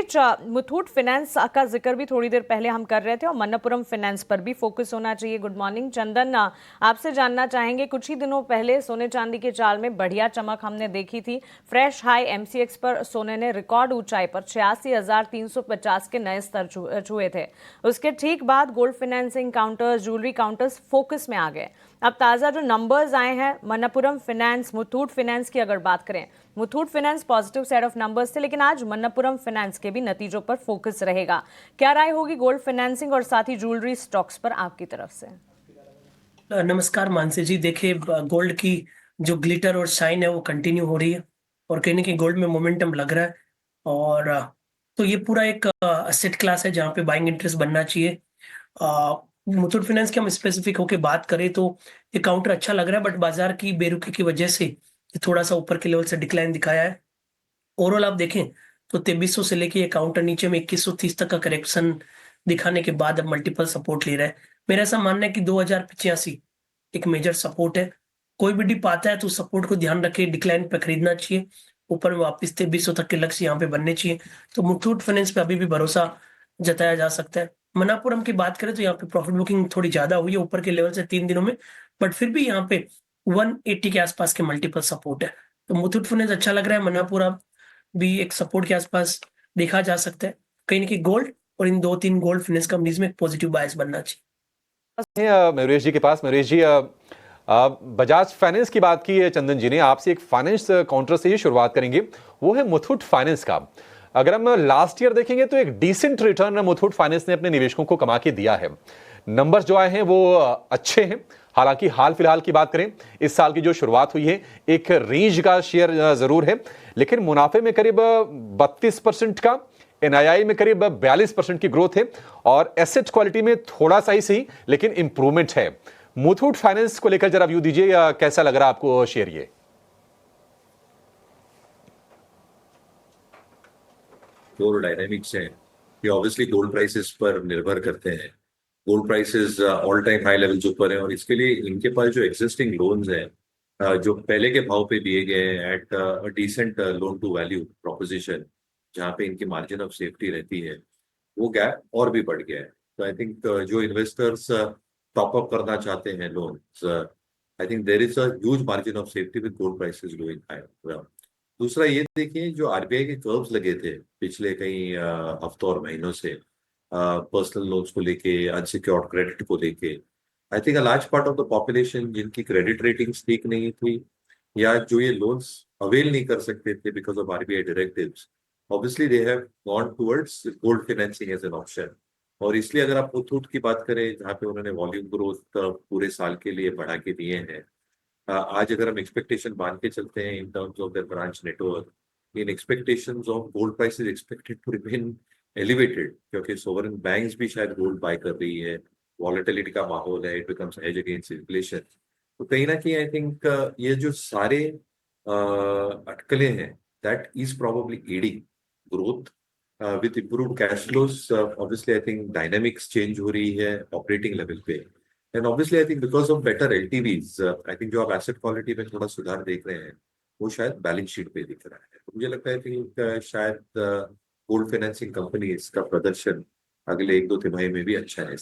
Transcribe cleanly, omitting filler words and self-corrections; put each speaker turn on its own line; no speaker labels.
बीच Muthoot finance का जिक्र भी थोड़ी देर पहले हम कर रहे थे और मणप्पुरम फाइनेंस पर भी फोकस होना चाहिए। गुड मॉर्निंग चंदन, आपसे जानना चाहेंगे, कुछ ही दिनों पहले सोने चांदी के चाल में बढ़िया चमक हमने देखी थी। फ्रेश हाई एमसीएक्स पर सोने ने रिकॉर्ड ऊंचाई पर 86,350 के नए स्तर छुए थे। उसके ठीक बाद gold financing counters, jewellery counters focus में आ गए। अब ताज़ा जो नंबर्स आए हैं मणप्पुरम फाइनेंस, मुथूट फाइनेंस की अगर बात करें, Muthoot finance positive set of numbers थे, लेकिन आज मणप्पुरम फाइनेंस के भी नतीजों पर फोकस रहेगा। क्या राय होगी गोल्ड फाइनेंसिंग और साथ ही ज्वेलरी स्टॉक्स पर आपकी तरफ से?
नमस्कार मानसी जी। देखिए, गोल्ड की जो ग्लिटर और शाइन है वो कंटिन्यू हो रही है और कहीं ना कहीं गोल्ड में मोमेंटम लग रहा है। और तो ये पूरा एक असेट क्लास है जहाँ पे बाइंग इंटरेस्ट बनना चाहिए। मुथूट फाइनेंस की हम स्पेसिफिक होकर बात करें तो ये काउंटर अच्छा लग रहा है, बट बाजार की बेरुखी की वजह से ये थोड़ा सा ऊपर के लेवल से डिक्लाइन दिखाया है। ओवरऑल आप देखें तो 2300 से लेके ये काउंटर नीचे में 2130 तक का करेक्शन दिखाने के बाद अब मल्टीपल सपोर्ट ले रहा है। मेरा ऐसा मानना है कि 2085 एक मेजर सपोर्ट है। कोई भी डिप आता है तो सपोर्ट को ध्यान रखे, डिक्लाइन पे खरीदना चाहिए। ऊपर में वापस 2300 तक के लक्ष्य यहाँ पे बनने चाहिए। तो मुथूट फाइनेंस पे अभी भी भरोसा जताया जा सकता है। मनापुरम की बात करें तो यहाँ पे प्रॉफिट बुकिंग थोड़ी ज्यादा हुई है ऊपर के लेवल से 3 दिनों में, बट फिर भी यहाँ पे 180 के आसपास के मल्टीपल सपोर्ट है। तो मुथूट फाइनेंस अच्छा लग रहा है, मनापुरम भी एक सपोर्ट के आसपास देखा जा सकता है। कहीं ना कहीं गोल्ड और इन 2-3 गोल्ड फाइनेंस कंपनीज में एक पॉजिटिव बायस बनना चाहिए।
मयूरेश जी के पास। मयूरेश जी, बजाज फाइनेंस की बात की है चंदन जी ने, आपसे एक फाइनेंस काउंटर से ही शुरुआत करेंगे, वो है मुथूट फाइनेंस का। अगर हम लास्ट ईयर देखेंगे तो एक डिसेंट रिटर्न मुथूट फाइनेंस ने अपने निवेशकों को कमा के दिया है। नंबर्स जो आए हैं वो अच्छे हैं। हालांकि हाल फिलहाल की बात करें, इस साल की जो शुरुआत हुई है, एक रेंज का शेयर जरूर है, लेकिन मुनाफे में करीब 32% का, एनआईआई में करीब 42% की ग्रोथ है और एसेट क्वालिटी में थोड़ा सा ही सही लेकिन इंप्रूवमेंट है। मुथूट फाइनेंस को लेकर जरा व्यू दीजिए, कैसा लग रहा है आपको शेयर ये?
जो डायनेमिक्स हैं ये ऑब्वियसली गोल्ड प्राइसेस पर निर्भर करते हैं। Gold prices all time high levels ऊपर हैं और इसके लिए इनके पास जो एग्जिस्टिंग लोन्स हैं, जो पहले के भाव पे दिए गए हैं at decent loan to value proposition, जहाँ पे इनकी मार्जिन ऑफ सेफ्टी रहती है, वो गैप और भी बढ़ गया है। तो आई थिंक जो इन्वेस्टर्स टॉप अप करना चाहते हैं loans, I think there is a huge margin of safety with gold prices going high. दूसरा ये देखिए, जो आरबीआई के कर्व्स लगे थे पिछले कई हफ्तों और महीनों से पर्सनल लोन्स को लेके, अनसिक्योर्ड क्रेडिट को लेके, I think a large part of the population जिनकी क्रेडिट रेटिंग्स ठीक नहीं थी या जो ये लोन्स अवेल नहीं कर सकते थे because of RBI directives, obviously they have gone towards gold financing as an option. और इसलिए अगर आप मुथूट की बात करें, जहाँ पे उन्होंने वॉल्यूम ग्रोथ पूरे साल के लिए बढ़ा के दिए हैं, आज अगर हम एक्सपेक्टेशन मान के चलते हैं in terms of their branch network, in expectations of gold prices expected to remain elevated, क्योंकि सोवरेन बैंक्स भी शायद गोल्ड बाय कर रही है, वॉलेटिलिटी का माहौल है, it becomes hedge against inflation. तो कहीं ना कहीं आई थिंक ये जो सारे अटकलें हैं, that is probably adding growth with improved cash flows. Obviously I think dynamics change हो रही है ऑपरेटिंग लेवल पे, and obviously I think because of better LTVs, I think जो आप एसेट क्वालिटी में थोड़ा सुधार देख रहे हैं वो शायद बैलेंस शीट पे दिख रहा है। तो मुझे लगता है कि शायद गोल्ड फाइनेंसिंग कंपनीज का प्रदर्शन अगले 1-2 तिमाही में भी अच्छा है।